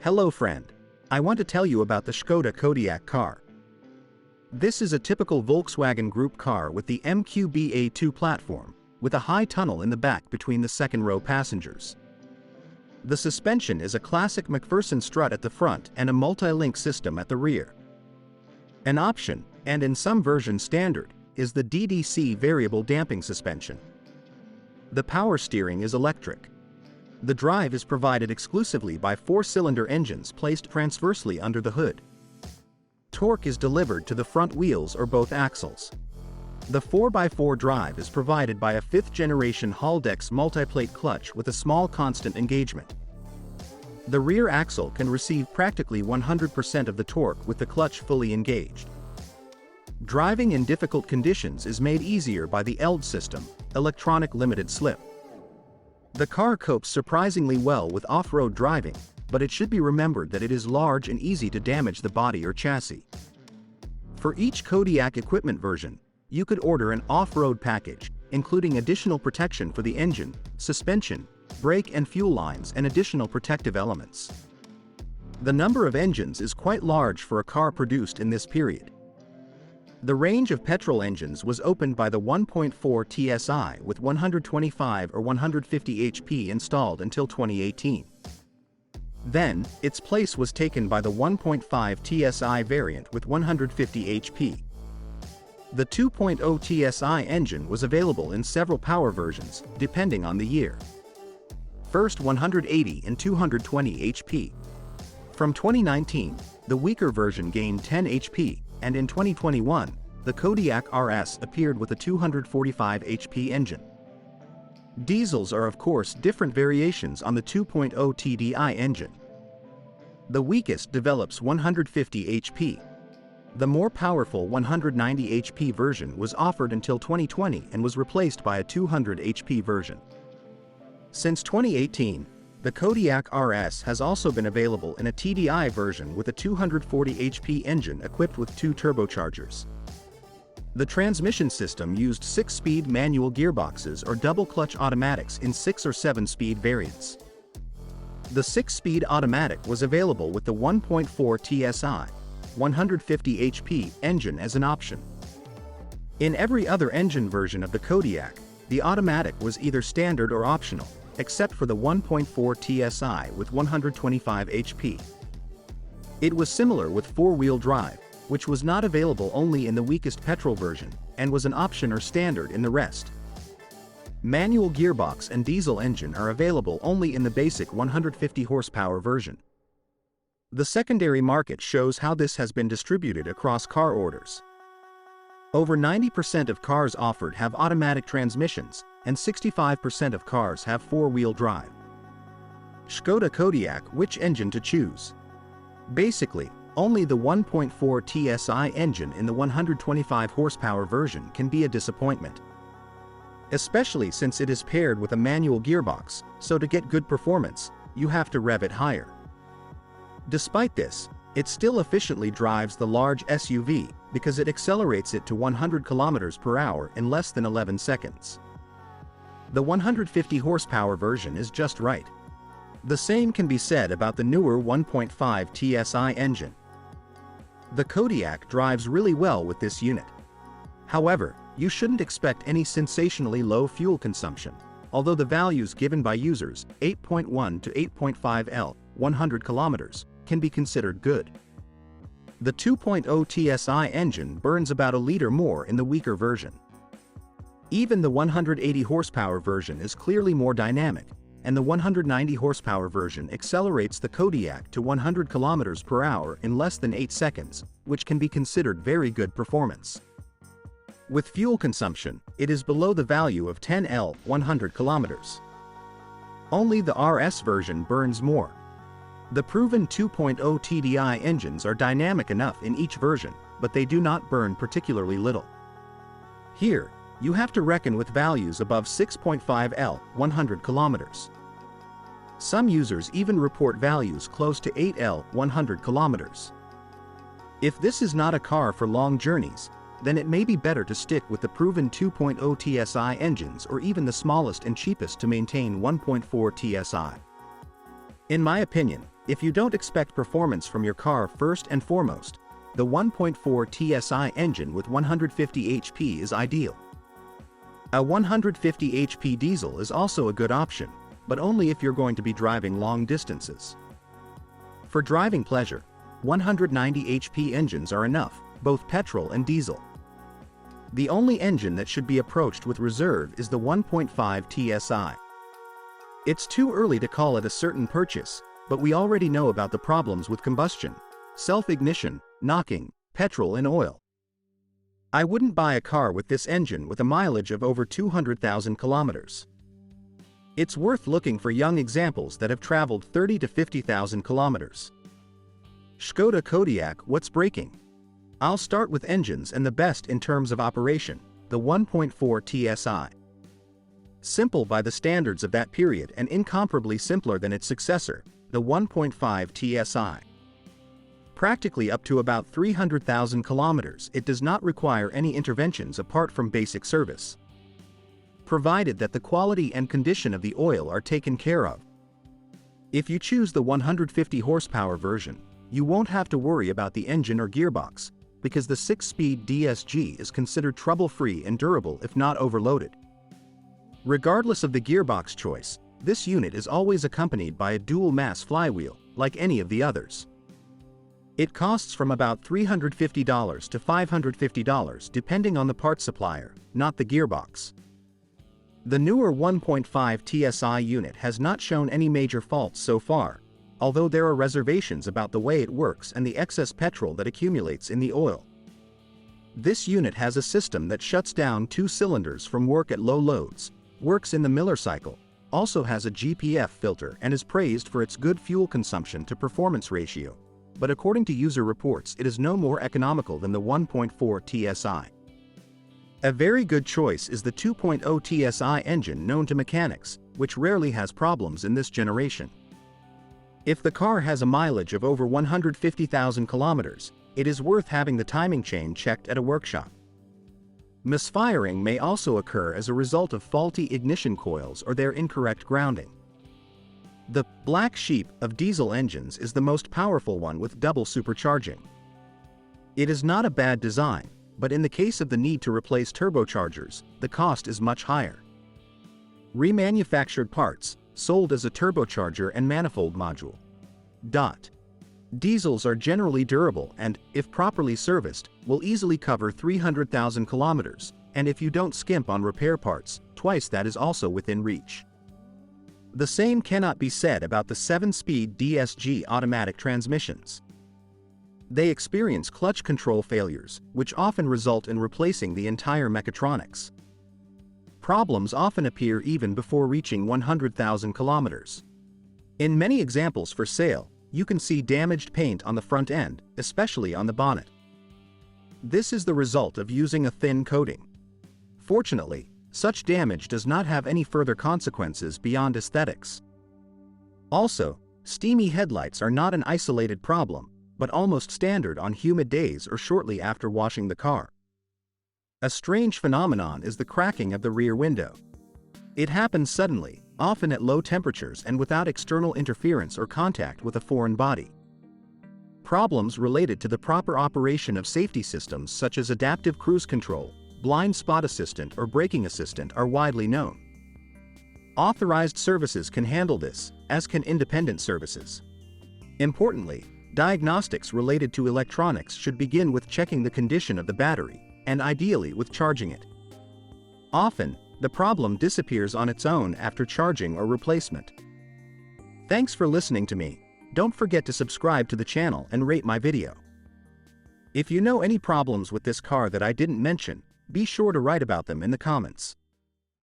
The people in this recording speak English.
Hello friend. I want to tell you about the Skoda Kodiaq car. This is a typical Volkswagen Group car with the MQB-A2 platform, with a high tunnel in the back between the second-row passengers. The suspension is a classic McPherson strut at the front and a multi-link system at the rear. An option, and in some versions standard, is the DDC variable damping suspension. The power steering is electric. The drive is provided exclusively by 4-cylinder engines placed transversely under the hood. Torque is delivered to the front wheels or both axles. The 4x4 drive is provided by a 5th-generation Haldex multiplate clutch with a small constant engagement. The rear axle can receive practically 100% of the torque with the clutch fully engaged. Driving in difficult conditions is made easier by the ELD system, electronic limited slip. The car copes surprisingly well with off-road driving, but it should be remembered that it is large and easy to damage the body or chassis. For each Kodiaq equipment version, you could order an off-road package, including additional protection for the engine, suspension, brake and fuel lines and additional protective elements. The number of engines is quite large for a car produced in this period. The range of petrol engines was opened by the 1.4 TSI with 125 or 150 HP installed until 2018. Then, its place was taken by the 1.5 TSI variant with 150 HP. The 2.0 TSI engine was available in several power versions, depending on the year. First 180 and 220 HP. From 2019, the weaker version gained 10 HP, and in 2021, the Kodiaq RS appeared with a 245 HP engine. Diesels are of course different variations on the 2.0 TDI engine. The weakest develops 150 HP. The more powerful 190 HP version was offered until 2020 and was replaced by a 200 HP version. Since 2018, the Kodiaq RS has also been available in a TDI version with a 240 HP engine equipped with 2 turbochargers. The transmission system used 6-speed manual gearboxes or double-clutch automatics in 6 or 7-speed variants. The 6-speed automatic was available with the 1.4 TSI, 150 HP engine as an option. In every other engine version of the Kodiaq, the automatic was either standard or optional, except for the 1.4 TSI with 125 HP. It was similar with 4-wheel drive, which was not available only in the weakest petrol version, and was an option or standard in the rest. Manual gearbox and diesel engine are available only in the basic 150 horsepower version. The secondary market shows how this has been distributed across car orders. Over 90% of cars offered have automatic transmissions, and 65% of cars have 4-wheel drive. Skoda Kodiaq, which engine to choose? Basically, only the 1.4 TSI engine in the 125 horsepower version can be a disappointment. Especially since it is paired with a manual gearbox, so to get good performance, you have to rev it higher. Despite this, it still efficiently drives the large SUV because it accelerates it to 100 km per hour in less than 11 seconds. The 150 horsepower version is just right. The same can be said about the newer 1.5 TSI engine. The Kodiaq drives really well with this unit. However, you shouldn't expect any sensationally low fuel consumption, although the values given by users, 8.1 to 8.5 L, 100 km, can be considered good. The 2.0 TSI engine burns about a liter more in the weaker version. Even the 180 horsepower version is clearly more dynamic, and the 190 horsepower version accelerates the Kodiaq to 100 km per hour in less than 8 seconds, which can be considered very good performance. With fuel consumption, it is below the value of 10 L, 100 km. Only the RS version burns more. The proven 2.0 TDI engines are dynamic enough in each version, but they do not burn particularly little. Here, you have to reckon with values above 6.5 L, 100 km. Some users even report values close to 8 L, 100 km. If this is not a car for long journeys, then it may be better to stick with the proven 2.0 TSI engines or even the smallest and cheapest to maintain 1.4 TSI. In my opinion, If you don't expect performance from your car, first and foremost, the 1.4 TSI engine with 150 HP is ideal. A 150 HP diesel is also a good option, but only if you're going to be driving long distances. For driving pleasure, 190 HP engines are enough, both petrol and diesel. The only engine that should be approached with reserve is the 1.5 TSI. It's too early to call it a certain purchase, but we already know about the problems with combustion, self-ignition, knocking, petrol and oil. I wouldn't buy a car with this engine with a mileage of over 200,000 kilometers. It's worth looking for young examples that have traveled 30 to 50,000 kilometers. Skoda Kodiaq, what's breaking? I'll start with engines and the best in terms of operation, the 1.4 TSI. Simple by the standards of that period and incomparably simpler than its successor, the 1.5 TSI. Practically up to about 300,000 kilometers, it does not require any interventions apart from basic service, provided that the quality and condition of the oil are taken care of. If you choose the 150 horsepower version, you won't have to worry about the engine or gearbox, because the 6-speed DSG is considered trouble-free and durable if not overloaded. Regardless of the gearbox choice, this unit is always accompanied by a dual-mass flywheel, like any of the others. It costs from about $350 to $550 depending on the part supplier, not the gearbox. The newer 1.5 TSI unit has not shown any major faults so far, although there are reservations about the way it works and the excess petrol that accumulates in the oil. This unit has a system that shuts down 2 cylinders from work at low loads, works in the Miller cycle, also has a GPF filter and is praised for its good fuel consumption to performance ratio, but according to user reports it is no more economical than the 1.4 TSI. A very good choice is the 2.0 TSI engine known to mechanics, which rarely has problems in this generation. If the car has a mileage of over 150,000 kilometers, it is worth having the timing chain checked at a workshop. Misfiring may also occur as a result of faulty ignition coils or their incorrect grounding. The black sheep of diesel engines is the most powerful one with double supercharging. It is not a bad design, but in the case of the need to replace turbochargers, the cost is much higher. Remanufactured parts, sold as a turbocharger and manifold module. Diesels are generally durable and, if properly serviced, will easily cover 300,000 kilometers, and if you don't skimp on repair parts, twice that is also within reach. The same cannot be said about the 7-speed DSG automatic transmissions. They experience clutch control failures, which often result in replacing the entire mechatronics. Problems often appear even before reaching 100,000 kilometers. In many examples for sale, you can see damaged paint on the front end, especially on the bonnet. This is the result of using a thin coating. Fortunately, such damage does not have any further consequences beyond aesthetics. Also, steamy headlights are not an isolated problem, but almost standard on humid days or shortly after washing the car. A strange phenomenon is the cracking of the rear window. It happens suddenly, often at low temperatures and without external interference or contact with a foreign body. Problems related to the proper operation of safety systems such as adaptive cruise control, blind spot assistant or braking assistant are widely known. Authorized services can handle this, as can independent services. Importantly, diagnostics related to electronics should begin with checking the condition of the battery, and ideally with charging it. Often, the problem disappears on its own after charging or replacement. Thanks for listening to me. Don't forget to subscribe to the channel and rate my video. If you know any problems with this car that I didn't mention, be sure to write about them in the comments.